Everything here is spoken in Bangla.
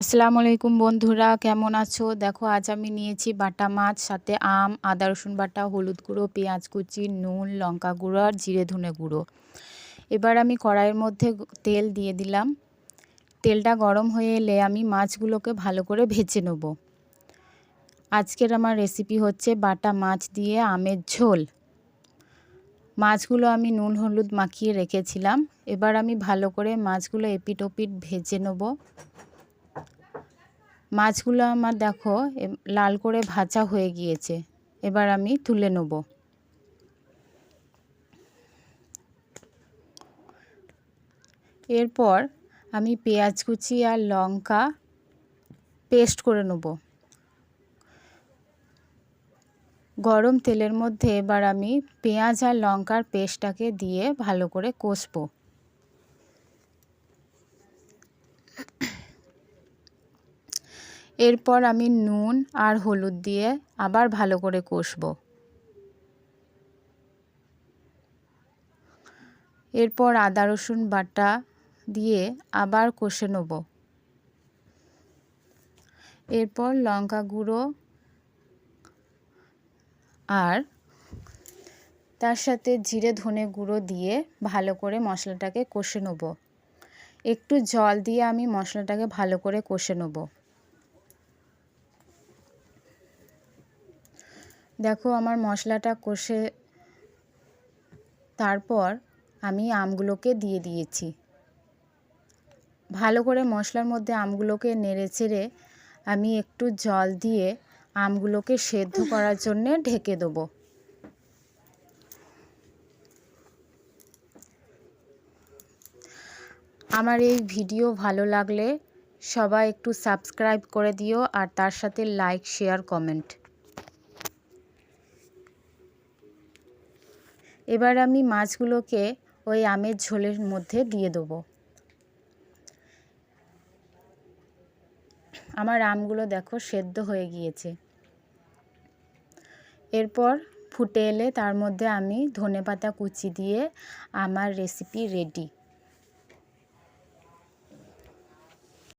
আসসালামু আলাইকুম বন্ধুরা, কেমন আছো? দেখো আজ আমি নিয়েছি বাটা মাছ, সাথে আম, আদা রসুন বাটা, হলুদ গুঁড়ো, পেঁয়াজ কুচি, নুন, লঙ্কা গুঁড়ো আর জিরে ধনে গুঁড়ো। এবার আমি কড়াইয়ের মধ্যে তেল দিয়ে দিলাম। তেলটা গরম হয়ে এলে আমি মাছগুলোকে ভালো করে ভেজে নেব। আজকের আমার রেসিপি হচ্ছে বাটা মাছ দিয়ে আমের ঝোল। মাছগুলো আমি নুন হলুদ মাখিয়ে রেখেছিলাম। এবার আমি ভালো করে মাছগুলো এপিট ওপিট ভেজে নেব। মাছগুলো আমার দেখো লাল করে ভাজা হয়ে গিয়েছে। এবার আমি তুলে নেব। এরপর আমি পেঁয়াজ কুচি আর লঙ্কা পেস্ট করে নেব। গরম তেলের মধ্যে এবার আমি পেঁয়াজ আর লঙ্কার পেস্টটাকে দিয়ে ভালো করে কষবো। এরপর আমি নুন আর হলুদ দিয়ে আবার ভালো করে কষবো। এরপর আদা রসুন বাটা দিয়ে আবার কষে নেব। এরপর লঙ্কা গুঁড়ো আর তার সাথে জিরে ধনে গুঁড়ো দিয়ে ভালো করে মশলাটাকে কষে নেব। একটু জল দিয়ে আমি মশলাটাকে ভালো করে কষে নেব। দেখো আমার মশলাটা কষে তারপর আমি আমগুলোকে দিয়ে দিয়েছি। ভালো করে মশলার মধ্যে আমগুলোকে নেড়ে চেড়ে আমি একটু জল দিয়ে আমগুলোকে সেদ্ধ করার জন্যে ঢেকে দেবো। আমার এই ভিডিও ভালো লাগলে সবাই একটু সাবস্ক্রাইব করে দিও, আর তার সাথে লাইক শেয়ার কমেন্ট। এবার আমি মাছগুলোকে ওই আমের ঝোলের মধ্যে দিয়ে দেবো। আমার আমগুলো দেখো সেদ্ধ হয়ে গিয়েছে। এরপর ফুটে এলে তার মধ্যে আমি ধনেপাতা কুচি দিয়ে আমার রেসিপি রেডি।